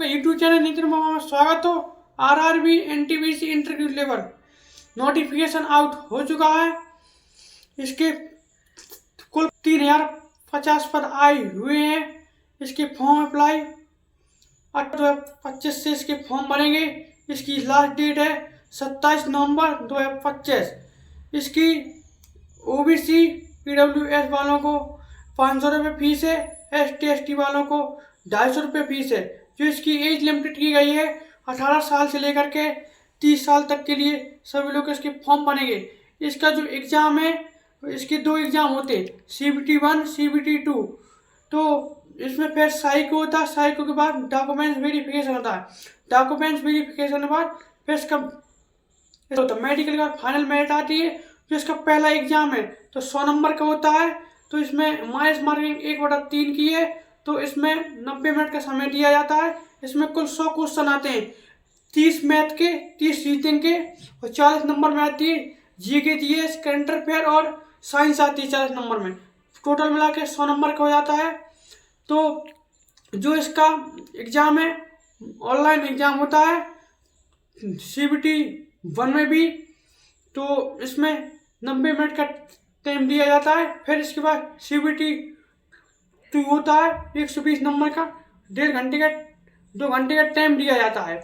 YouTube channel Nitin मामा में स्वागत हो। RRB NTPC interview level notification out हो चुका है। इसके कुल 3050 पद आए हुए हैं। इसके फॉर्म अप्लाई 2025 से इसके फॉर्म भरेंगे। इसकी लास्ट डेट है 27 नवंबर 2025। इसकी ओबीसी पीडब्ल्यूएस वालों को 500 रुपये फीस है। ST/ST वालों को 250 रुपये फीस है। जो इसकी एज लिमिटेड की गई है 18 साल से लेकर के 30 साल तक के लिए सभी लोग इसके फॉर्म बनेंगे। इसका जो एग्ज़ाम है, इसके 2 एग्ज़ाम होते हैं, CBT 1 CBT 2। तो इसमें फिर साइको होता है। साइको के बाद डॉक्यूमेंट्स वेरिफिकेशन होता है। डॉक्यूमेंट्स वेरिफिकेशन के बाद फिर इसका होता है मेडिकल का फाइनल मेरिट आती है। जो इसका पहला एग्ज़ाम है तो 100 नंबर का होता है। तो इसमें माइनस मार्किंग 1/3 की है। तो इसमें 90 मिनट का समय दिया जाता है। इसमें कुल 100 क्वेश्चन आते हैं, 30 मैथ के, 30 रीजनिंग के और 40 नंबर में आती है GK GS करंट अफेयर और साइंस आती है 40 नंबर में। टोटल मिला के 100 नंबर का हो जाता है। तो जो इसका एग्ज़ाम है ऑनलाइन एग्ज़ाम होता है CBT 1 में भी। तो इसमें 90 मिनट का टाइम दिया जाता है। फिर इसके बाद CBT 2 होता है 120 नंबर का, 1.5 घंटे का 2 घंटे का टाइम दिया जाता है।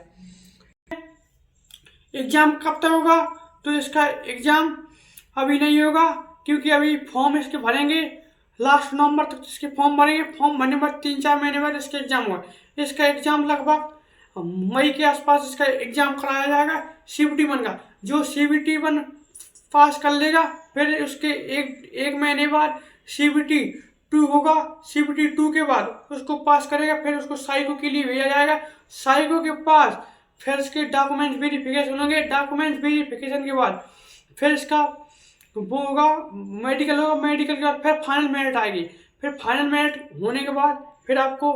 एग्ज़ाम कब तक होगा? तो इसका एग्ज़ाम अभी नहीं होगा क्योंकि अभी फॉर्म इसके भरेंगे। लास्ट नवंबर तक इसके फॉर्म भरेंगे। फॉर्म भरने के बाद 3-4 महीने बाद इसका एग्ज़ाम होगा। इसका एग्ज़ाम लगभग मई के आसपास इसका एग्ज़ाम कराया जाएगा CBT 1 का। जो CBT 1 पास कर लेगा फिर उसके एक महीने बाद CBT 2 होगा। CBT 2 के बाद उसको पास करेगा फिर उसको साइको के लिए भेजा जाएगा। साइको के पास फिर इसके डॉक्यूमेंट्स वेरिफिकेशन होंगे। डॉक्यूमेंट्स वेरिफिकेशन के बाद फिर इसका वो होगा मेडिकल होगा। मेडिकल के बाद फिर फाइनल मेरिट आएगी। फिर फाइनल मेरिट होने के बाद फिर आपको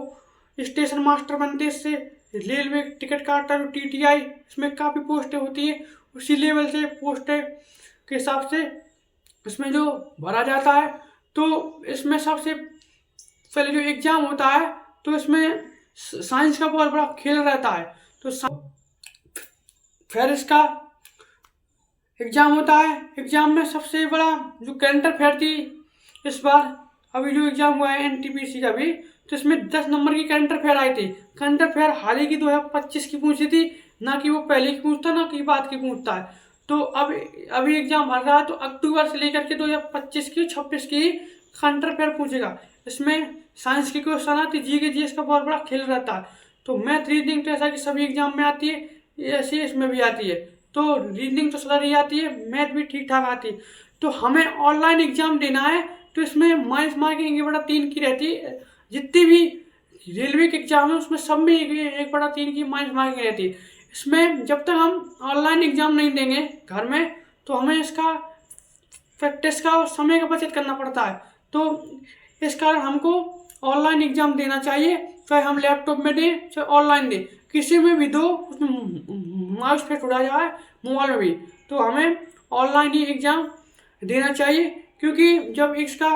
स्टेशन मास्टर बनते हैं। इससे रेलवे टिकट काटता है TTI। इसमें काफ़ी पोस्टें होती है। उसी लेवल से पोस्टें के हिसाब से इसमें जो भरा जाता है। तो इसमें सबसे पहले जो एग्ज़ाम होता है तो इसमें साइंस का बहुत बड़ा खेल रहता है। तो फिर इसका एग्ज़ाम होता है। एग्ज़ाम में सबसे बड़ा जो करंट अफेयर थी इस बार अभी जो एग्ज़ाम हुआ है NTPC का भी, तो इसमें 10 नंबर की करंट अफेयर आई थी। करंट अफेयर हाल ही की 2025 की पूछी थी, ना कि वो पहले की पूछता ना कि बाद की पूछता है। तो अब अभी एग्ज़ाम भर रहा है तो अक्टूबर से लेकर के 2025 की 26 की करंट अफेयर पूछेगा। इसमें साइंस की क्वेश्चन आती है, GK GS का बहुत बड़ा खेल रहता है। तो मैथ रीजनिंग तो ऐसा कि सभी एग्जाम में आती है, ऐसे इसमें भी आती है। तो रीजनिंग तो सदा ही आती है, मैथ भी ठीक ठाक आती है। तो हमें ऑनलाइन एग्जाम देना है तो इसमें माइनस मार्किंग 1/3 की रहती है। जितनी भी रेलवे के एग्जाम है उसमें सब में 1/3 की माइनस मार्किंग रहती है। इसमें जब तक हम ऑनलाइन एग्जाम नहीं देंगे घर में तो हमें इसका प्रैक्टिस का और समय का बचत करना पड़ता है। तो इस कारण हमको ऑनलाइन एग्जाम देना चाहिए, चाहे हम लैपटॉप में दें चाहे ऑनलाइन दें, किसी में भी दो, उसमें मार्क्स फिट हो जाए मोबाइल में भी। तो हमें ऑनलाइन ही एग्ज़ाम देना चाहिए क्योंकि जब इसका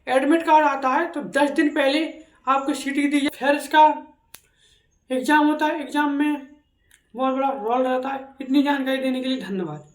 एडमिट कार्ड आता है तो 10 दिन पहले आपको सीटी दी जाए। फिर इसका एग्ज़ाम होता है। एग्ज़ाम में बहुत बड़ा रोल रहता है। इतनी जानकारी देने के लिए धन्यवाद।